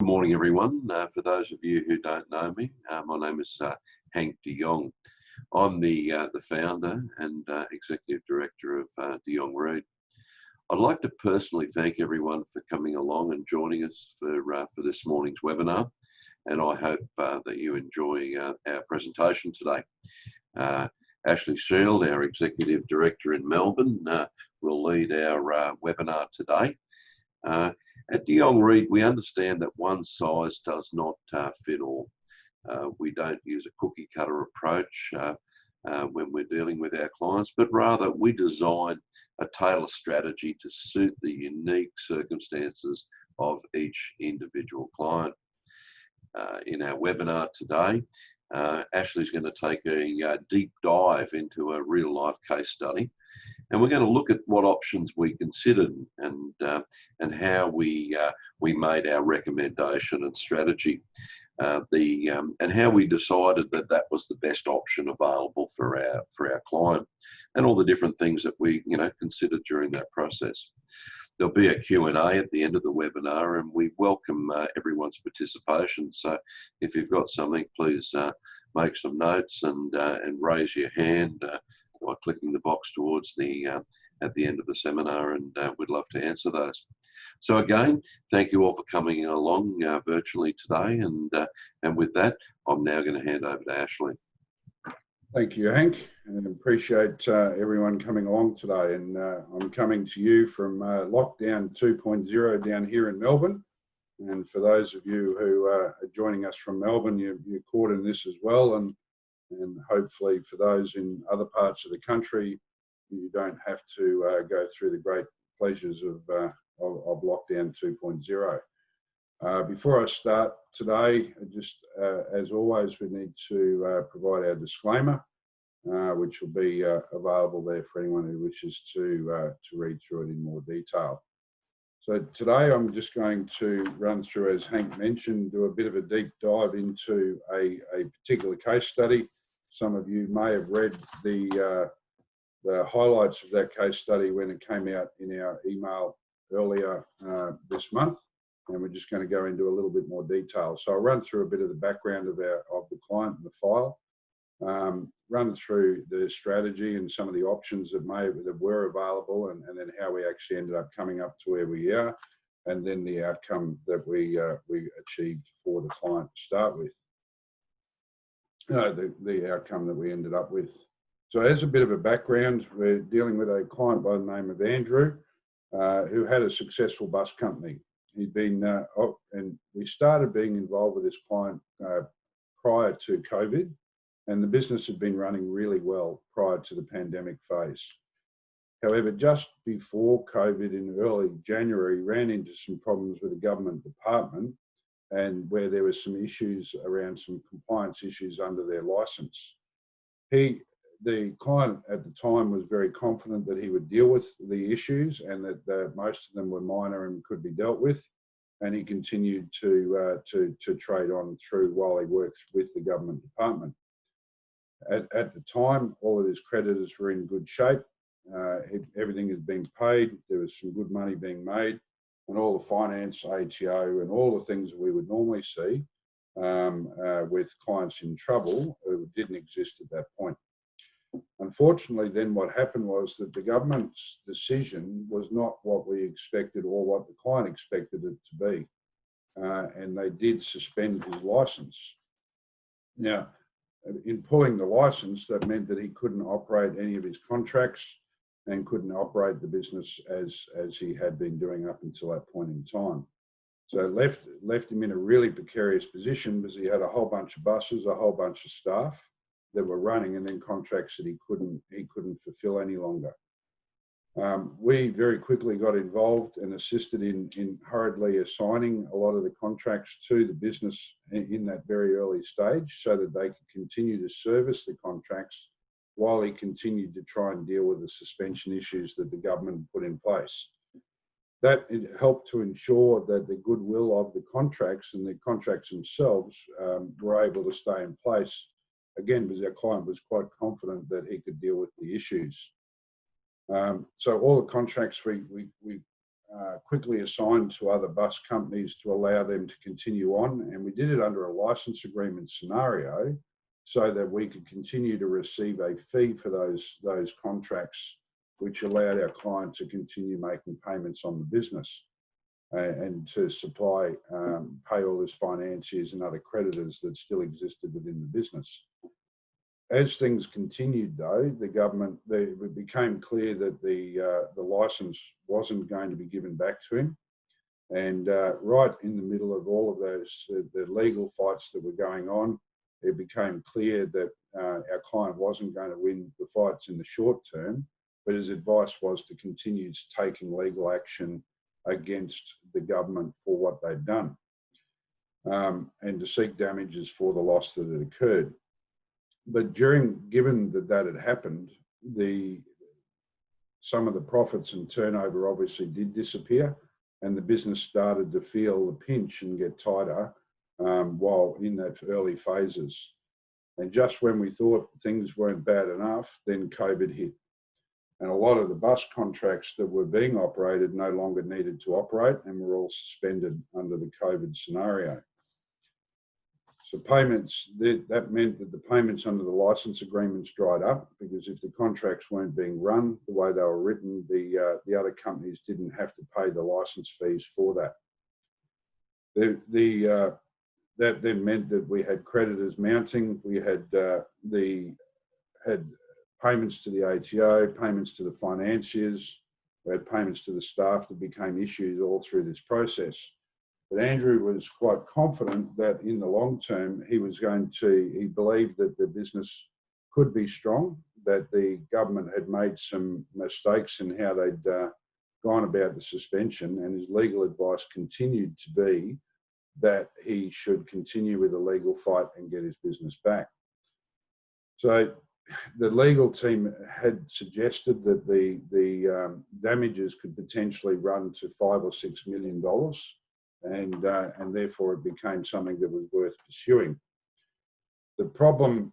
morning, everyone. For those of you who don't know me, my name is Hank de Jong. I'm the founder and executive director of Jonge Read. I'd like to personally thank everyone for coming along and joining us for this morning's webinar, and I hope that you enjoy our presentation today. Ashley Shield, our executive director in Melbourne, will lead our webinar today. At Jonge Read, we understand that one size does not fit all. We don't use a cookie cutter approach when we're dealing with our clients, but rather we design a tailored strategy to suit the unique circumstances of each individual client. In our webinar today, Ashley's going to take a deep dive into a real life case study, and we're going to look at what options we considered and how we made our recommendation and strategy, and how we decided that that was the best option available for our client, and all the different things that we considered during that process. There'll be a Q&A at the end of the webinar, and we welcome everyone's participation. So if you've got something, please make some notes and raise your hand by clicking the box towards the at the end of the seminar, and we'd love to answer those. So again, thank you all for coming along virtually today, and with that, I'm now going to hand over to Ashley. Thank you, Hank, and appreciate everyone coming along today. And I'm coming to you from lockdown 2.0 down here in Melbourne. And for those of you who are joining us from Melbourne, you're caught in this as well. And hopefully for those in other parts of the country, you don't have to go through the great pleasures of lockdown 2.0. Before I start today, just as always, we need to provide our disclaimer, which will be available there for anyone who wishes to read through it in more detail. So today I'm just going to run through, as Hank mentioned, do a bit of a deep dive into a particular case study. Some of you may have read the highlights of that case study when it came out in our email earlier this month. And we're just going to go into a little bit more detail. So I'll run through a bit of the background of the client and the file, run through the strategy and some of the options that were available, and then how we actually ended up coming up to where we are, and then the outcome that we achieved for the client to start with. The outcome that we ended up with. So as a bit of a background, we're dealing with a client by the name of Andrew, who had a successful bus company. He'd been, and we started being involved with this client prior to COVID, and the business had been running really well prior to the pandemic phase. However, just before COVID in early January, ran into some problems with the government department, and where there was some issues around some compliance issues under their license. The client at the time was very confident that he would deal with the issues, and that most of them were minor and could be dealt with. And he continued to trade on through while he worked with the government department. At the time, all of his creditors were in good shape. Everything had been paid. There was some good money being made, and all the finance, ATO, and all the things that we would normally see with clients in trouble didn't exist at that point. Unfortunately, then what happened was that the government's decision was not what we expected or what the client expected it to be. And they did suspend his license. Now, in pulling the license, that meant that he couldn't operate any of his contracts and couldn't operate the business as he had been doing up until that point in time. So it left him in a really precarious position, because he had a whole bunch of buses, a whole bunch of staff that were running, and then contracts that he couldn't fulfill any longer. We very quickly got involved and assisted in hurriedly assigning a lot of the contracts to the business in that very early stage, so that they could continue to service the contracts while he continued to try and deal with the suspension issues that the government put in place. That helped to ensure that the goodwill of the contracts and the contracts themselves were able to stay in place, again, because our client was quite confident that he could deal with the issues. So all the contracts we quickly assigned to other bus companies to allow them to continue on. And we did it under a license agreement scenario so that we could continue to receive a fee for those contracts, which allowed our client to continue making payments on the business and to supply, pay all his financiers and other creditors that still existed within the business. As things continued, though, it became clear that the license wasn't going to be given back to him. And right in the middle of all of those, the legal fights that were going on, it became clear that our client wasn't going to win the fights in the short term, but his advice was to continue taking legal action against the government for what they'd done, and to seek damages for the loss that had occurred. But given that had happened, some of the profits and turnover obviously did disappear, and the business started to feel the pinch and get tighter while in that early phases. And just when we thought things weren't bad enough, then COVID hit. And a lot of the bus contracts that were being operated no longer needed to operate and were all suspended under the COVID scenario. So payments, that meant that the payments under the license agreements dried up, because if the contracts weren't being run the way they were written, the other companies didn't have to pay the license fees for that. That then meant that we had creditors mounting. We had payments to the ATO, payments to the financiers, we had payments to the staff that became issues all through this process. But Andrew was quite confident that in the long term, he believed that the business could be strong, that the government had made some mistakes in how they'd gone about the suspension, and his legal advice continued to be that he should continue with the legal fight and get his business back. So the legal team had suggested that the damages could potentially run to $5 or $6 million. And therefore it became something that was worth pursuing. The problem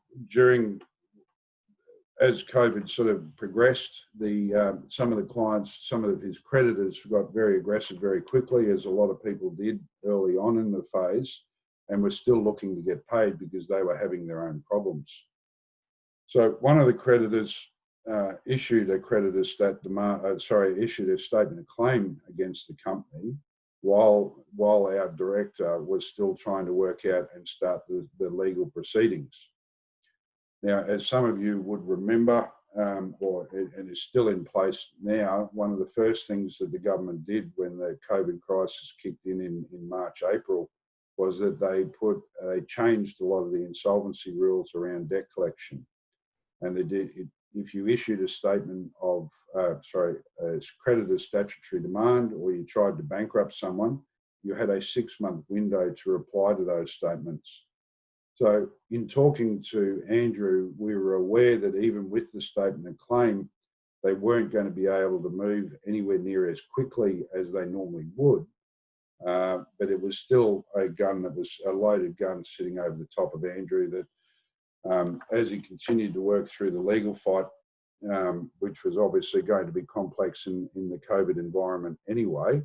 as COVID sort of progressed, some of the clients, some of his creditors got very aggressive very quickly, as a lot of people did early on in the phase, and were still looking to get paid because they were having their own problems. So one of the creditors issued a statement of claim against the company, while our director was still trying to work out and start the legal proceedings. Now, as some of you would remember, and is still in place now, one of the first things that the government did when the COVID crisis kicked in March, April, was that they changed a lot of the insolvency rules around debt collection. And if you issued a statement of, a creditor's statutory demand, or you tried to bankrupt someone, you had a 6-month window to reply to those statements. So in talking to Andrew, we were aware that even with the statement of claim, they weren't going to be able to move anywhere near as quickly as they normally would. But it was still a loaded gun sitting over the top of Andrew that, as he continued to work through the legal fight, which was obviously going to be complex in the COVID environment anyway,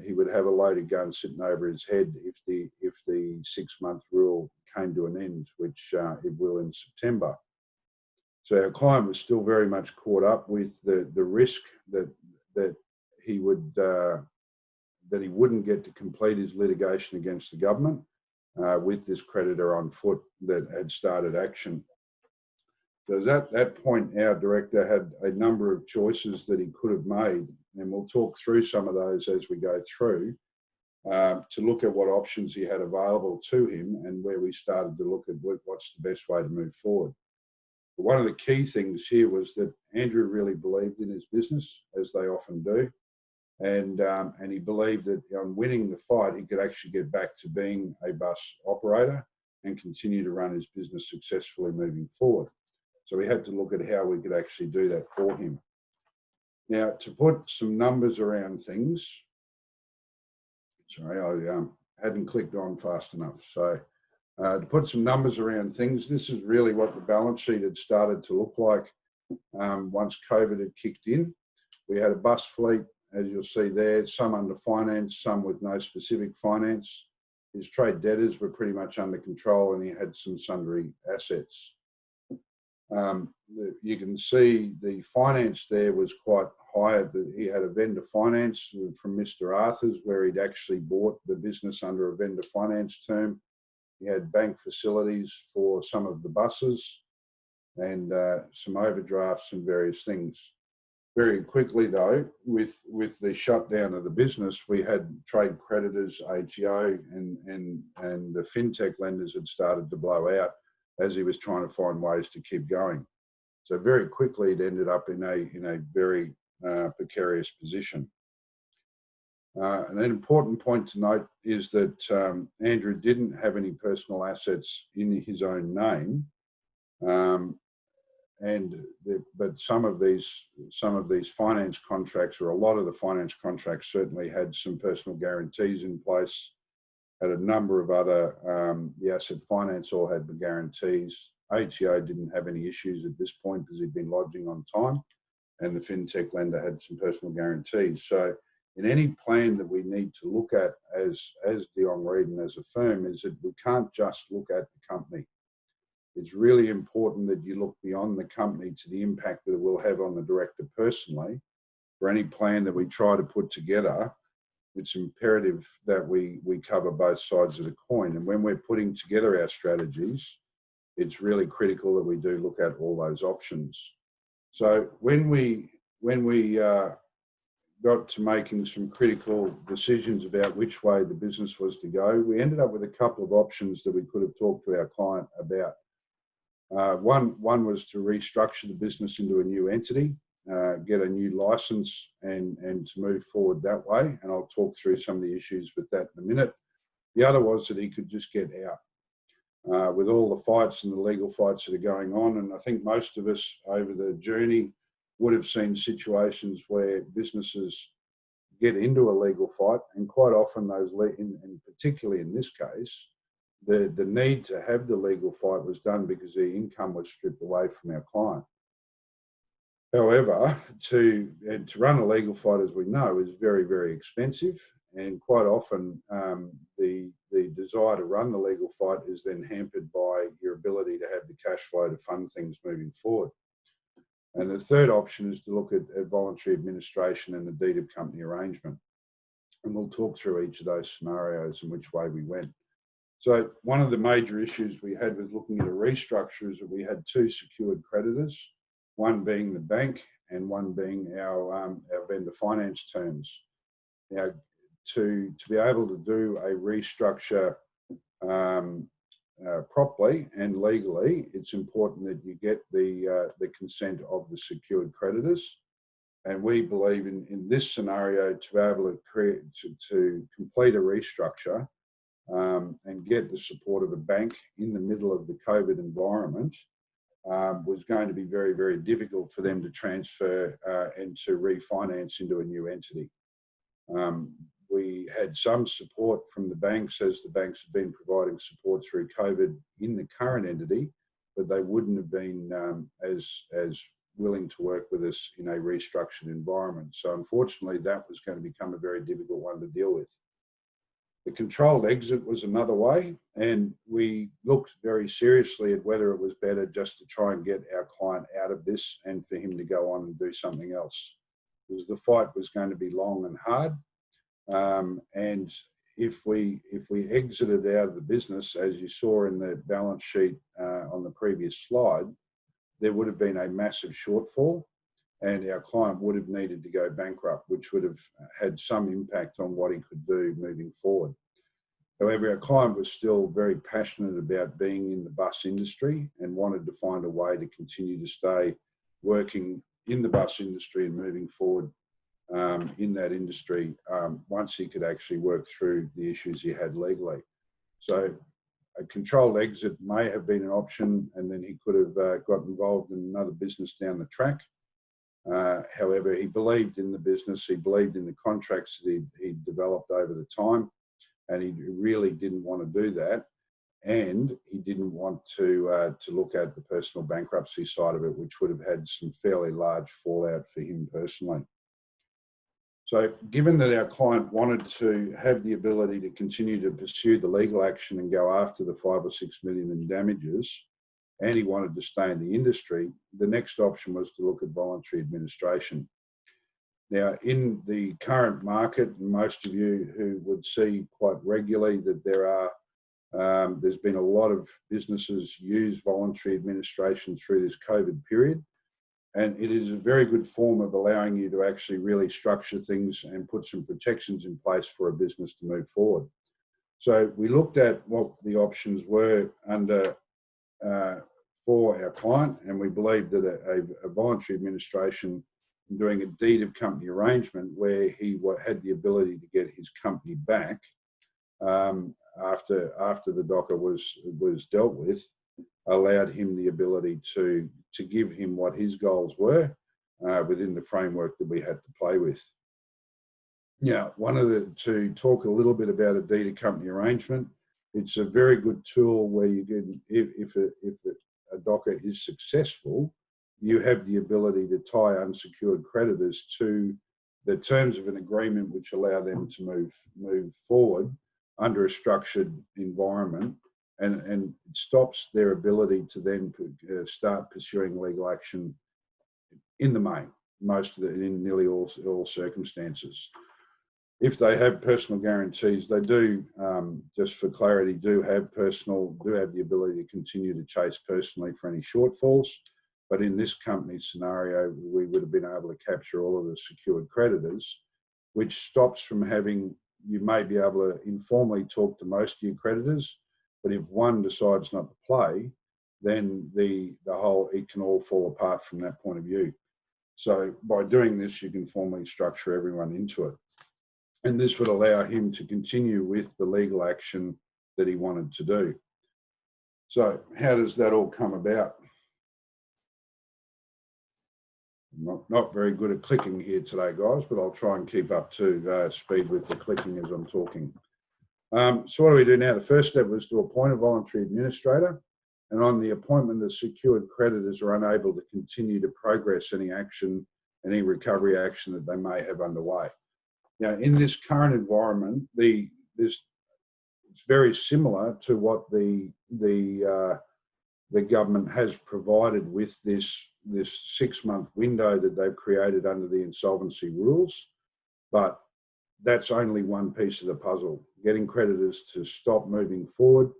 he would have a loaded gun sitting over his head if the 6-month rule came to an end, which it will in September. So our client was still very much caught up with the risk that he wouldn't get to complete his litigation against the government with this creditor on foot that had started action. So at that point, our director had a number of choices that he could have made, and we'll talk through some of those as we go through, to look at what options he had available to him and where we started to look at what's the best way to move forward. But one of the key things here was that Andrew really believed in his business, as they often do, and he believed that on winning the fight, he could actually get back to being a bus operator and continue to run his business successfully moving forward. So we had to look at how we could actually do that for him. Now, to put some numbers around things, sorry, I hadn't clicked on fast enough. So to put some numbers around things, this is really what the balance sheet had started to look like once COVID had kicked in. We had a bus fleet as you'll see there, some under finance, some with no specific finance. His trade debtors were pretty much under control, and he had some sundry assets. You can see the finance there was quite high. He had a vendor finance from Mr. Arthur's, where he'd actually bought the business under a vendor finance term. He had bank facilities for some of the buses and some overdrafts and various things. Very quickly, though, with the shutdown of the business, we had trade creditors, ATO, and the fintech lenders had started to blow out as he was trying to find ways to keep going. So very quickly, it ended up in a very precarious position. An important point to note is that Andrew didn't have any personal assets in his own name, but some of these finance contracts, or a lot of the finance contracts, certainly had some personal guarantees in place. Had a number of other, the asset finance all had the guarantees. ATO didn't have any issues at this point because he'd been lodging on time, and the fintech lender had some personal guarantees. So in any plan that we need to look at as Jonge Read and as a firm, is that we can't just look at the company. It's really important that you look beyond the company to the impact that it will have on the director personally. For any plan that we try to put together, it's imperative that we cover both sides of the coin. And when we're putting together our strategies, it's really critical that we do look at all those options. So when we got to making some critical decisions about which way the business was to go, we ended up with a couple of options that we could have talked to our client about. One was to restructure the business into a new entity, get a new license, and to move forward that way. And I'll talk through some of the issues with that in a minute. The other was that he could just get out. With all the fights and the legal fights that are going on, and I think most of us over the journey would have seen situations where businesses get into a legal fight, and quite often those, and particularly in this case, the need to have the legal fight was done because the income was stripped away from our client. However, to run a legal fight, as we know, is very, very expensive, and quite often the desire to run the legal fight is then hampered by your ability to have the cash flow to fund things moving forward. And the third option is to look at voluntary administration and the deed of company arrangement. And we'll talk through each of those scenarios and which way we went. So one of the major issues we had with looking at a restructure is that we had two secured creditors, one being the bank and one being our vendor finance terms. Now, to be able to do a restructure properly and legally, it's important that you get the consent of the secured creditors. And we believe in this scenario, to be able to complete a restructure and get the support of a bank in the middle of the COVID environment was going to be very, very difficult for them to transfer and to refinance into a new entity. We had some support from the banks, as the banks have been providing support through COVID in the current entity, but they wouldn't have been as willing to work with us in a restructured environment. So unfortunately, that was going to become a very difficult one to deal with. The controlled exit was another way, and we looked very seriously at whether it was better just to try and get our client out of this and for him to go on and do something else, because the fight was going to be long and hard. And if we exited out of the business, as you saw in the balance sheet on the previous slide, there would have been a massive shortfall, and our client would have needed to go bankrupt, which would have had some impact on what he could do moving forward. However, our client was still very passionate about being in the bus industry and wanted to find a way to continue to stay working in the bus industry and moving forward in that industry once he could actually work through the issues he had legally. So a controlled exit may have been an option, and then he could have got involved in another business down the track. However, he believed in the business, he believed in the contracts that he'd developed over the time, and he really didn't want to do that. And he didn't want to look at the personal bankruptcy side of it, which would have had some fairly large fallout for him personally. So given that our client wanted to have the ability to continue to pursue the legal action and go after the 5 or 6 million in damages, and he wanted to stay in the industry, the next option was to look at voluntary administration. Now, in the current market, and most of you who would see quite regularly that there's been a lot of businesses use voluntary administration through this COVID period. And it is a very good form of allowing you to actually really structure things and put some protections in place for a business to move forward. So we looked at what the options were under for our client, and we believed that a voluntary administration, doing a deed of company arrangement where he had the ability to get his company back after the DOCA was dealt with, allowed him the ability to give him what his goals were within the framework that we had to play with. Now, to talk a little bit about a deed of company arrangement, it's a very good tool where you can, if a DOCA is successful, you have the ability to tie unsecured creditors to the terms of an agreement which allow them to move forward under a structured environment, and it stops their ability to then start pursuing legal action in the main, in nearly all circumstances. If they have personal guarantees, they do, just for clarity, do have the ability to continue to chase personally for any shortfalls. But in this company scenario, we would have been able to capture all of the secured creditors, which stops from having, you may be able to informally talk to most of your creditors, but if one decides not to play, then it can all fall apart from that point of view. So by doing this, you can formally structure everyone into it. And this would allow him to continue with the legal action that he wanted to do. So how does that all come about? I'm not very good at clicking here today, guys, but I'll try and keep up to speed with the clicking as I'm talking. So what do we do now? The first step was to appoint a voluntary administrator, and on the appointment, the secured creditors are unable to continue to progress any action, any recovery action that they may have underway. Now, in this current environment, it's very similar to what the government has provided with this 6-month window that they've created under the insolvency rules, but that's only one piece of the puzzle. Getting creditors to stop moving forward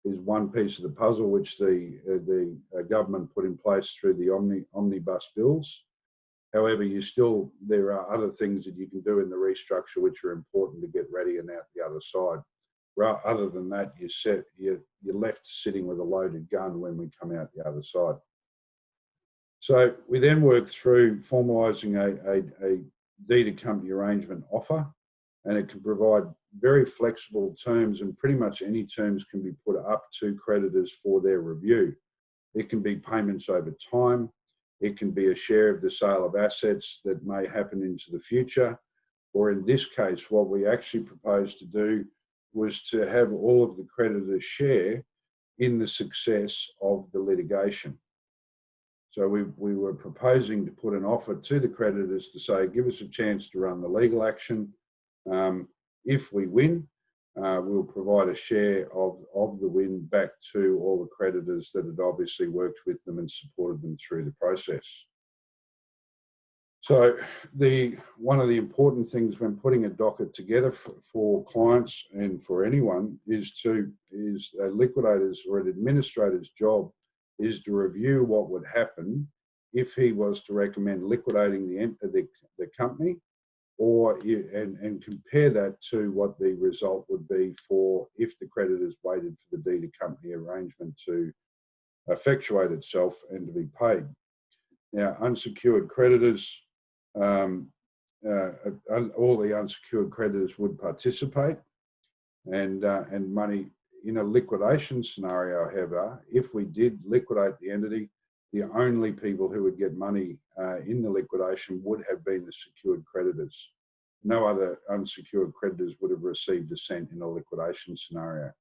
is one piece of the puzzle, which the government put in place through the omnibus bills. However, there are other things that you can do in the restructure which are important to get ready and out the other side. Other than that, you're left sitting with a loaded gun when we come out the other side. So we then work through formalising a deed of company arrangement offer, and it can provide very flexible terms, and pretty much any terms can be put up to creditors for their review. It can be payments over time. It can be a share of the sale of assets that may happen into the future. Or in this case, what we actually proposed to do was to have all of the creditors share in the success of the litigation. So we were proposing to put an offer to the creditors to say, give us a chance to run the legal action. If we win, we'll provide a share of the win back to all the creditors that had obviously worked with them and supported them through the process. So one of the important things when putting a docket together for clients and for anyone is a liquidator's or an administrator's job is to review what would happen if he was to recommend liquidating the company, and compare that to what the result would be for if the creditors waited for the deed of company arrangement to effectuate itself and to be paid. Now, unsecured creditors, all the unsecured creditors would participate, and money in a liquidation scenario. However, if we did liquidate the entity, the only people who would get money in the liquidation would have been the secured creditors. No other unsecured creditors would have received a cent in a liquidation scenario.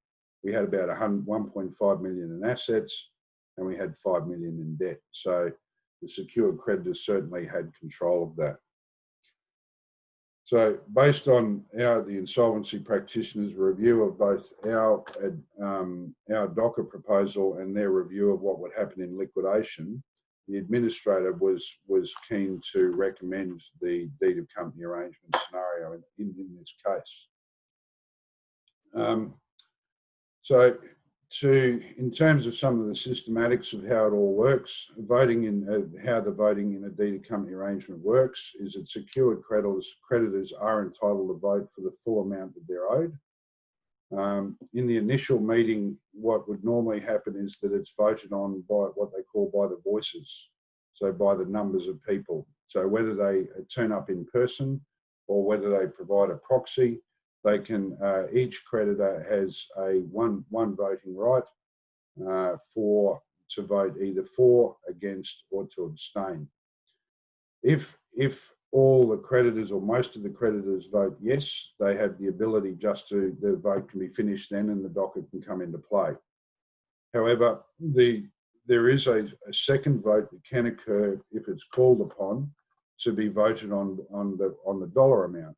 We had about 1.5 million in assets, and we had 5 million in debt. So the secured creditors certainly had control of that. So based on the insolvency practitioner's review of both our DOCA proposal and their review of what would happen in liquidation, the administrator was keen to recommend the deed of company arrangement scenario in this case. In terms of some of the systematics of how it all works, how the voting in a deed of company arrangement works is that secured creditors are entitled to vote for the full amount that they're owed. In the initial meeting, what would normally happen is that it's voted on by what they call by the voices, so by the numbers of people. So whether they turn up in person or whether they provide a proxy, they can, each creditor has one voting right to vote either for, against, or to abstain. If all the creditors or most of the creditors vote yes, they have the ability the vote can be finished then and the docket can come into play. However, there is a second vote that can occur if it's called upon to be voted on the dollar amount.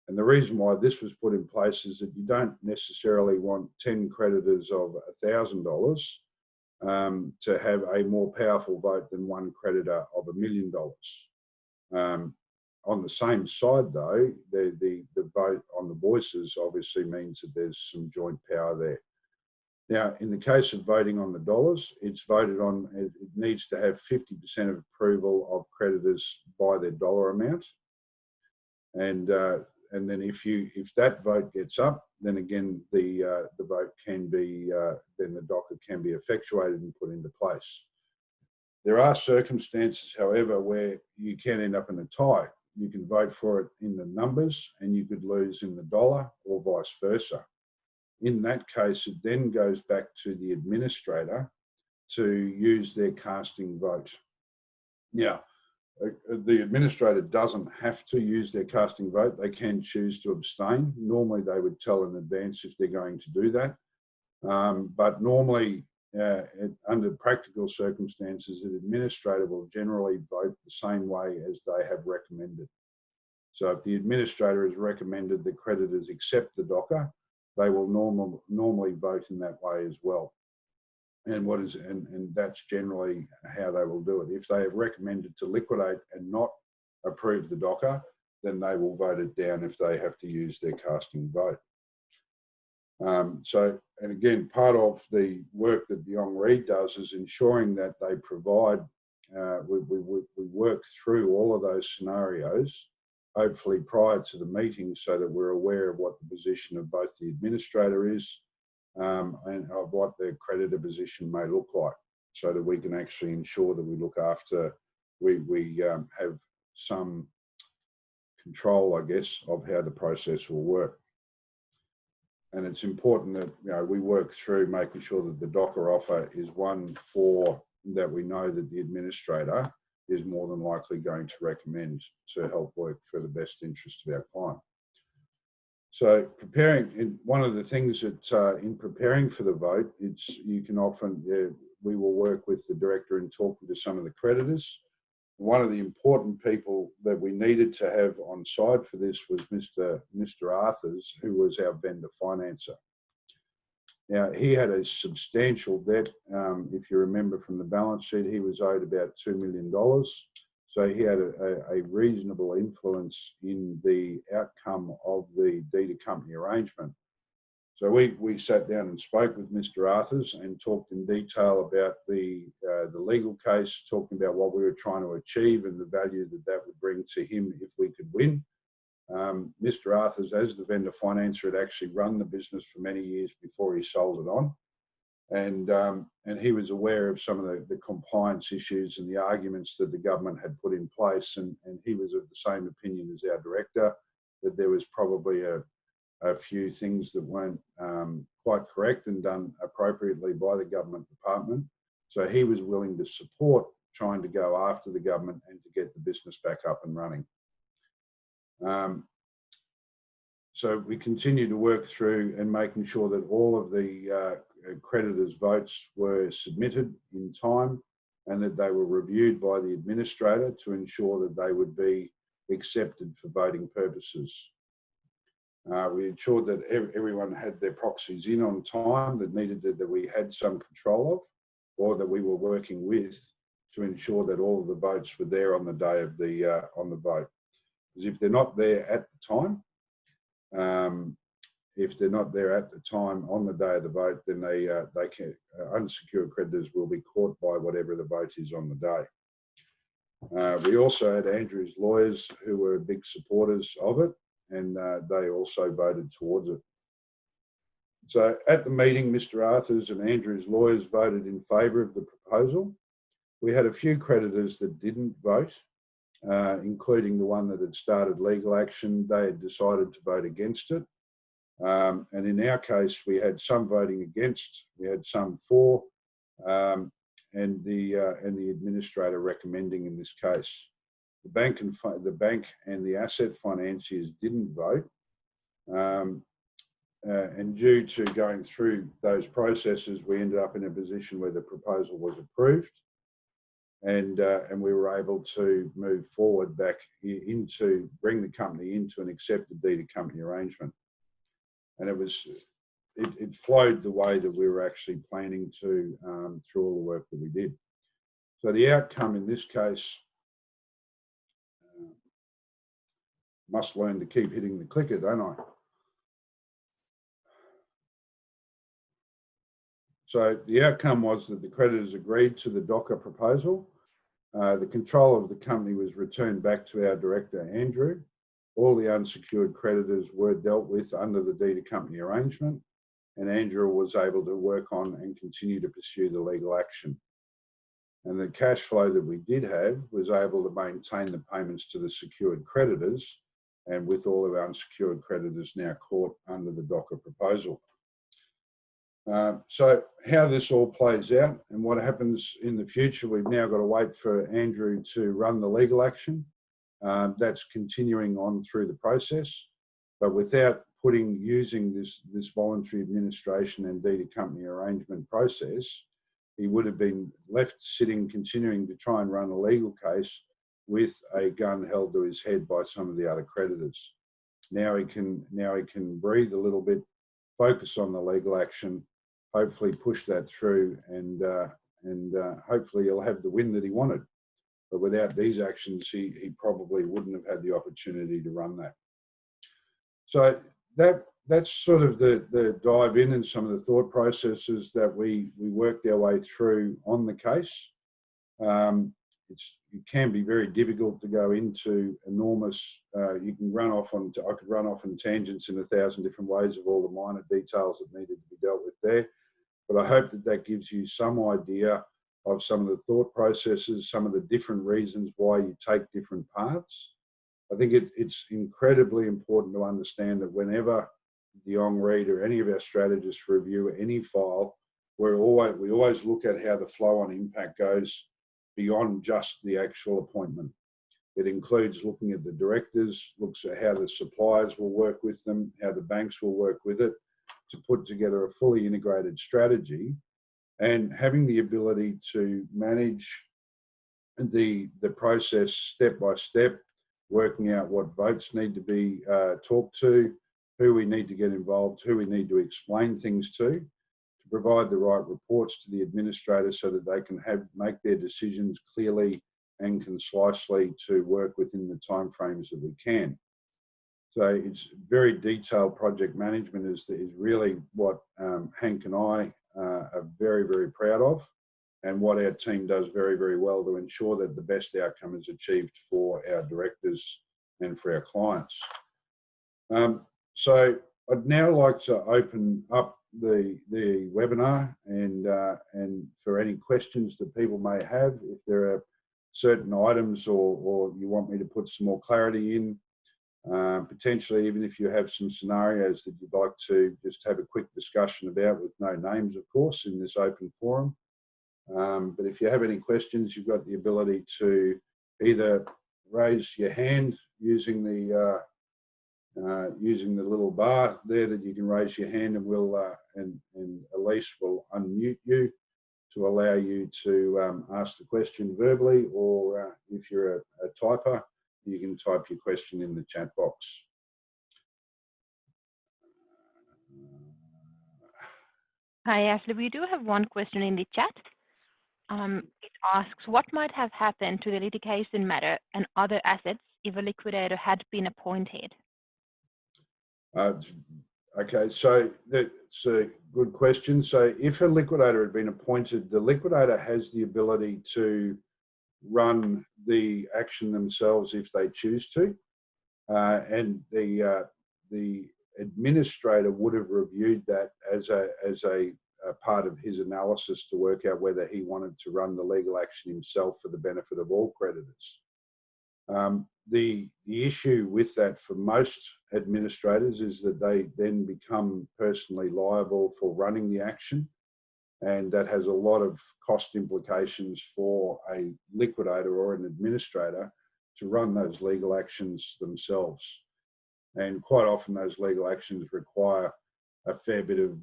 And the reason why this was put in place is that you don't necessarily want 10 creditors of $1,000 to have a more powerful vote than one creditor of $1 million. On the same side, though, the vote on the voices obviously means that there's some joint power there. Now, in the case of voting on the dollars, it's voted on, it needs to have 50% of approval of creditors by their dollar amount. And then if that vote gets up, then again the vote can be then the docket can be effectuated and put into place. There are circumstances, however, where you can end up in a tie. You can vote for it in the numbers and you could lose in the dollar or vice versa. In that case, it then goes back to the administrator to use their casting vote. Now, the administrator doesn't have to use their casting vote. They can choose to abstain. Normally, they would tell in advance if they're going to do that. But normally, under practical circumstances, an administrator will generally vote the same way as they have recommended. So if the administrator has recommended the creditors accept the DOCA, they will normally vote in that way as well. And that's generally how they will do it. If they have recommended to liquidate and not approve the DOCA, then they will vote it down if they have to use their casting vote. And again, part of the work that Jonge Read does is ensuring that they provide, we work through all of those scenarios, hopefully prior to the meeting, so that we're aware of what the position of both the administrator is and of what their creditor position may look like, so that we can actually ensure that we look after, we have some control, I guess, of how the process will work. And it's important that we work through making sure that the DOCA offer is one that we know that the administrator is more than likely going to recommend to help work for the best interest of our client. So one of the things that in preparing for the vote, you can often, we will work with the director in talking to some of the creditors. One of the important people that we needed to have on side for this was Mr. Arthurs, who was our vendor financer. Now, he had a substantial debt. If you remember from the balance sheet, he was owed about $2 million. So he had a reasonable influence in the outcome of the deed of company arrangement. So we sat down and spoke with Mr. Arthurs and talked in detail about the legal case, talking about what we were trying to achieve and the value that would bring to him if we could win. Mr. Arthurs, as the vendor financer, had actually run the business for many years before he sold it on. And he was aware of some of the compliance issues and the arguments that the government had put in place. And he was of the same opinion as our director, that there was probably a few things that weren't quite correct and done appropriately by the government department. So he was willing to support trying to go after the government and to get the business back up and running. So we continue to work through and making sure that all of the creditors' votes were submitted in time and that they were reviewed by the administrator to ensure that they would be accepted for voting purposes. We ensured that everyone had their proxies in on time that we had some control of, or that we were working with to ensure that all of the votes were there on the day of on the vote. Because if they're not there at the time, on the day of the vote, then they can unsecured creditors will be caught by whatever the vote is on the day. We also had Andrew's lawyers who were big supporters of it, and they also voted towards it. So at the meeting, Mr. Arthur's and Andrew's lawyers voted in favour of the proposal. We had a few creditors that didn't vote, including the one that had started legal action. They had decided to vote against it. And in our case, we had some voting against, we had some for, and the administrator recommending in this case. The bank and the asset financiers didn't vote. And due to going through those processes, we ended up in a position where the proposal was approved, and we were able to move forward back bring the company into an accepted deed of company arrangement. And it flowed the way that we were actually planning to through all the work that we did. So the outcome in this case, must learn to keep hitting the clicker, don't I? So the outcome was that the creditors agreed to the DOCA proposal. The control of the company was returned back to our director, Andrew. All the unsecured creditors were dealt with under the deed of company arrangement, and Andrew was able to work on and continue to pursue the legal action. And the cash flow that we did have was able to maintain the payments to the secured creditors, and with all of our unsecured creditors now caught under the DOCA proposal. So how this all plays out and what happens in the future, we've now got to wait for Andrew to run the legal action. That's continuing on through the process, but without using this voluntary administration and deed of company arrangement process, he would have been left sitting, continuing to try and run a legal case with a gun held to his head by some of the other creditors. Now he can breathe a little bit, focus on the legal action, hopefully push that through, and hopefully he'll have the win that he wanted. But without these actions, he probably wouldn't have had the opportunity to run that. So that's sort of the dive in and some of the thought processes that we worked our way through on the case. It can be very difficult to go into enormous, I could run off on tangents in 1,000 different ways of all the minor details that needed to be dealt with there. But I hope that gives you some idea of some of the thought processes, some of the different reasons why you take different parts. I think it's incredibly important to understand that whenever Jonge Read or any of our strategists review any file, we always look at how the flow on impact goes beyond just the actual appointment. It includes looking at the directors, looks at how the suppliers will work with them, how the banks will work with it, to put together a fully integrated strategy, and having the ability to manage the process step by step, working out what votes need to be talked to, who we need to get involved, who we need to explain things to provide the right reports to the administrator so that they can make their decisions clearly and concisely to work within the timeframes that we can. So it's very detailed project management is really what Hank and I are very, very proud of, and what our team does very, very well to ensure that the best outcome is achieved for our directors and for our clients. So I'd now like to open up the webinar and for any questions that people may have. If there are certain items or you want me to put some more clarity in, potentially even if you have some scenarios that you'd like to just have a quick discussion about, with no names of course in this open forum. But if you have any questions, you've got the ability to either raise your hand using the little bar there that you can raise your hand, and we'll and Elise will unmute you to allow you to ask the question verbally, or if you're a typer, you can type your question in the chat box. Hi, Ashley. We do have one question in the chat. It asks, what might have happened to the litigation matter and other assets if a liquidator had been appointed? Okay, so that's a good question. So if a liquidator had been appointed, the liquidator has the ability to run the action themselves if they choose to, and the administrator would have reviewed that as a part of his analysis to work out whether he wanted to run the legal action himself for the benefit of all creditors. The issue with that for most administrators is that they then become personally liable for running the action, and that has a lot of cost implications for a liquidator or an administrator to run those legal actions themselves. And quite often those legal actions require a fair bit of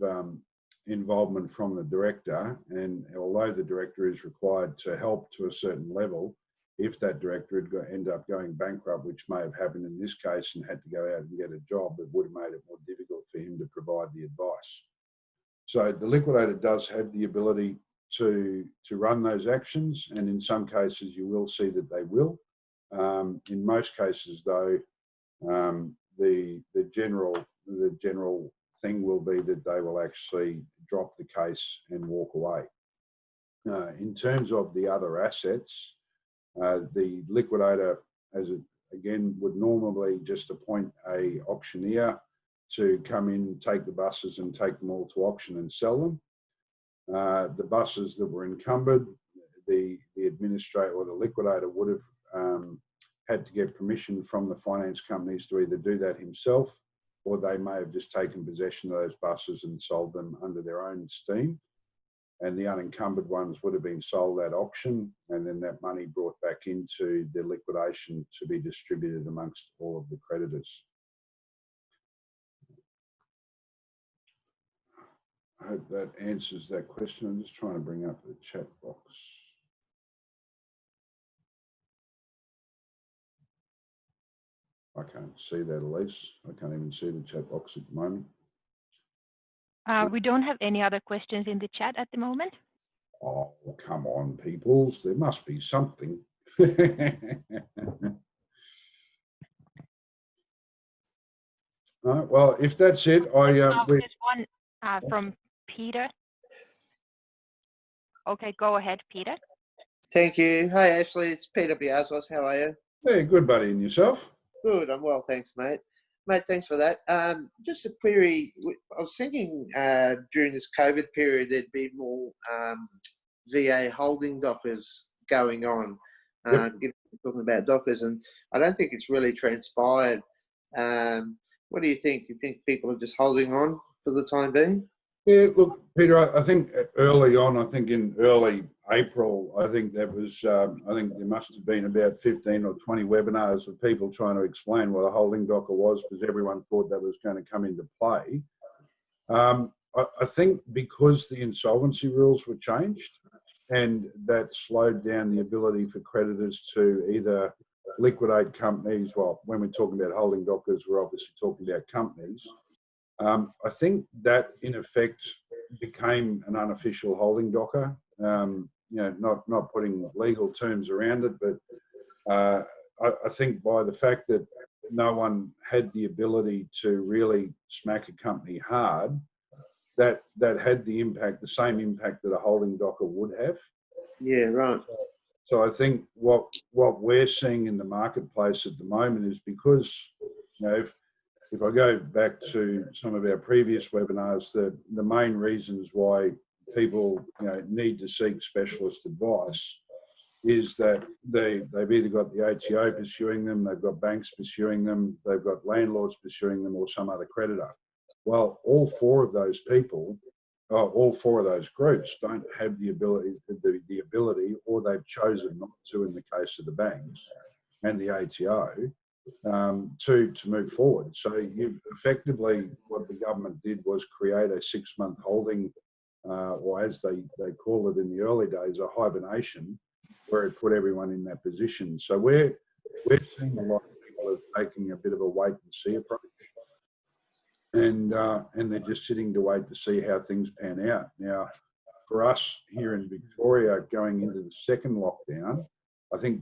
involvement from the director, and although the director is required to help to a certain level, if that director had ended up going bankrupt, which may have happened in this case, and had to go out and get a job, it would have made it more difficult for him to provide the advice. So the liquidator does have the ability to run those actions, and in some cases you will see that they will. In most cases, though, the general thing will be that they will actually drop the case and walk away. In terms of the other assets, the liquidator, again, would normally just appoint a auctioneer to come in, take the buses and take them all to auction and sell them. The buses that were encumbered, the administrator or the liquidator would have had to get permission from the finance companies to either do that himself, or they may have just taken possession of those buses and sold them under their own steam. And the unencumbered ones would have been sold at auction, and then that money brought back into the liquidation to be distributed amongst all of the creditors. I hope that answers that question. I'm just trying to bring up the chat box. I can't see that, Elise. I can't even see the chat box at the moment. We don't have any other questions in the chat at the moment. Oh, come on, peoples. There must be something. Well, if that's it, there's one from Peter. Okay, go ahead, Peter. Thank you. Hi, Ashley. It's Peter Biazos. How are you? Hey, good, buddy. And yourself? Good. I'm well, thanks, mate. Mate, thanks for that. Just a query. I was thinking during this COVID period there'd be more VA holding dockers going on. Yep. Talking about dockers, and I don't think it's really transpired. What do you think? Do you think people are just holding on for the time being? Yeah, look, Peter, I think early on, I think in early April, I think there was, I think there must have been about 15 or 20 webinars of people trying to explain what a holding docker was, because everyone thought that was going to come into play. I think because the insolvency rules were changed, and that slowed down the ability for creditors to either liquidate companies. Well, when we're talking about holding dockers, we're obviously talking about companies. I think that in effect became an unofficial holding docker. You know, not putting legal terms around it, but I think by the fact that no one had the ability to really smack a company hard, that had the impact, the same impact that a holding docker would have. Yeah, right. So I think what we're seeing in the marketplace at the moment is because, you know, if I go back to some of our previous webinars, the main reasons why people, you know, need to seek specialist advice is that they've either got the ATO pursuing them, they've got banks pursuing them, they've got landlords pursuing them, or some other creditor. Well, all four of those people, all four of those groups don't have the ability, or they've chosen not to in the case of the banks and the ATO, to move forward. So you effectively, what the government did was create a 6-month holding, or as they call it in the early days, a hibernation, where it put everyone in that position. So we're we're seeing a lot of people are taking a bit of a wait and see approach, and they're just sitting to wait to see how things pan out. Now, for us here in Victoria, going into the second lockdown, I think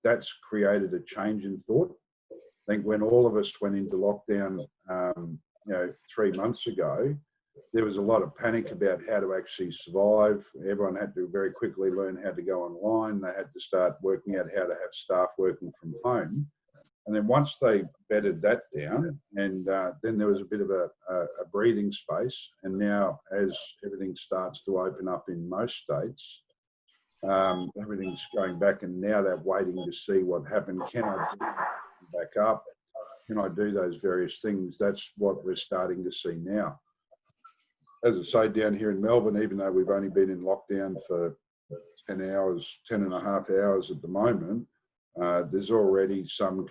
that's created a change in thought. I think when all of us went into lockdown, 3 months ago, there was a lot of panic about how to actually survive. Everyone had to very quickly learn how to go online. They had to start working out how to have staff working from home. And then once they bedded that down, and then there was a bit of a breathing space. And now, as everything starts to open up in most states, everything's going back, and now they're waiting to see what happened. Can I do back up? Can I do those various things? That's what we're starting to see now. As I say, down here in Melbourne, even though we've only been in lockdown for 10 and a half hours at the moment, there's already some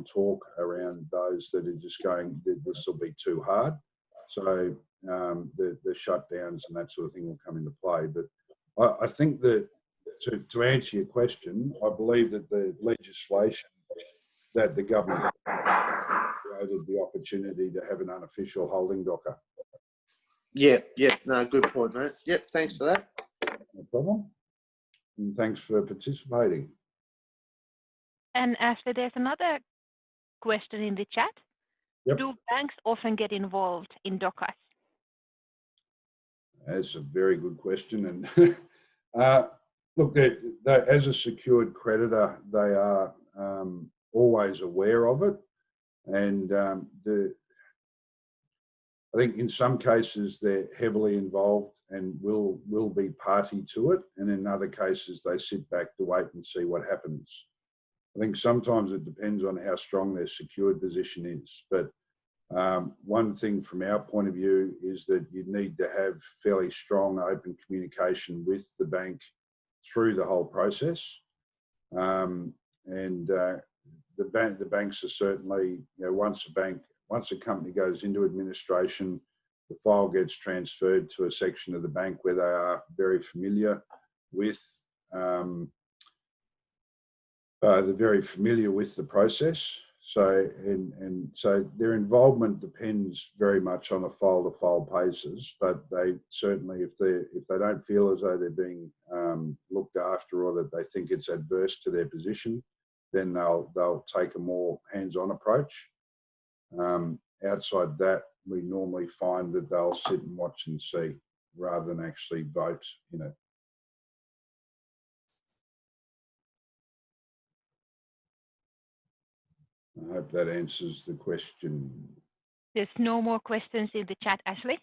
talk around those that are just going, this will be too hard. So the shutdowns and that sort of thing will come into play. But I think that to answer your question, I believe that the legislation that the government created the opportunity to have an unofficial holding docker. Yeah. No, good point, mate. Yep, thanks for that. No problem. And thanks for participating. And Ashley, there's another question in the chat. Yep. Do banks often get involved in dockers? That's a very good question. And look, as a secured creditor, they are always aware of it. And I think in some cases they're heavily involved and will be party to it. And in other cases, they sit back to wait and see what happens. I think sometimes it depends on how strong their secured position is. But one thing from our point of view is that you need to have fairly strong open communication with the bank through the whole process. The banks are certainly, once a company goes into administration, the file gets transferred to a section of the bank where they are very familiar with the process. So so their involvement depends very much on a file-to-file basis. But they certainly, if they don't feel as though they're being looked after or that they think it's adverse to their position, then they'll take a more hands-on approach. Outside that, we normally find that they'll sit and watch and see rather than actually vote in it. I hope that answers the question. There's no more questions in the chat, Ashley.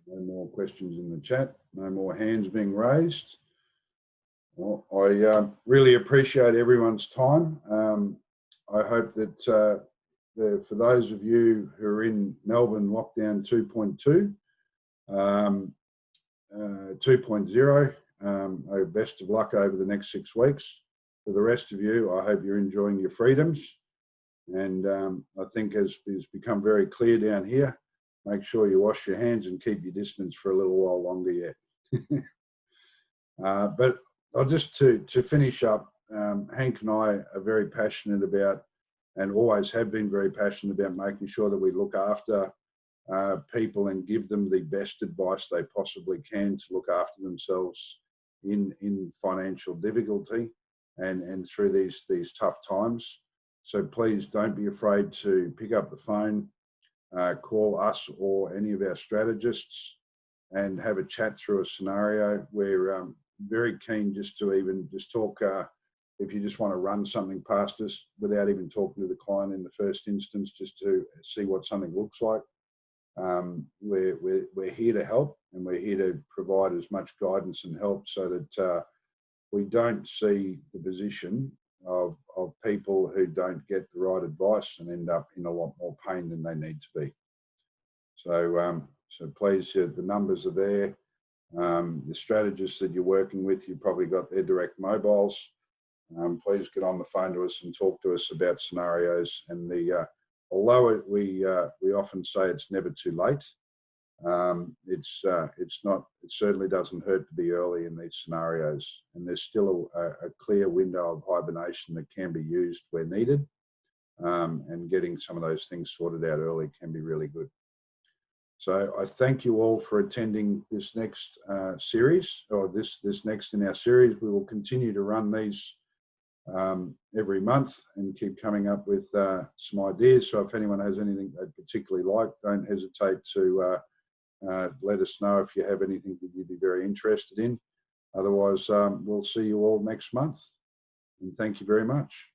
No more questions in the chat. No more hands being raised. Well, I really appreciate everyone's time. I hope that for those of you who are in Melbourne lockdown 2.2, 2.0, best of luck over the next 6 weeks. For the rest of you, I hope you're enjoying your freedoms. And I think as it's become very clear down here, make sure you wash your hands and keep your distance for a little while longer yet. But I'll just to finish up, Hank and I are very passionate about, and always have been very passionate about, making sure that we look after people and give them the best advice they possibly can to look after themselves in financial difficulty and through these tough times. So please don't be afraid to pick up the phone, call us or any of our strategists and have a chat through a scenario. We're very keen just to talk, if you just want to run something past us without even talking to the client in the first instance, just to see what something looks like. We're here to help, and we're here to provide as much guidance and help so that we don't see the position of people who don't get the right advice and end up in a lot more pain than they need to be. So please, the numbers are there. The strategists that you're working with, you've probably got their direct mobiles. Please get on the phone to us and talk to us about scenarios. And although we often say it's never too late, It certainly doesn't hurt to be early in these scenarios, and there's still a clear window of hibernation that can be used where needed, and getting some of those things sorted out early can be really good. So I thank you all for attending this next series, or this next in our series. We will continue to run these every month and keep coming up with some ideas. So if anyone has anything they particularly like, don't hesitate to let us know if you have anything that you'd be very interested in. Otherwise, we'll see you all next month. And thank you very much.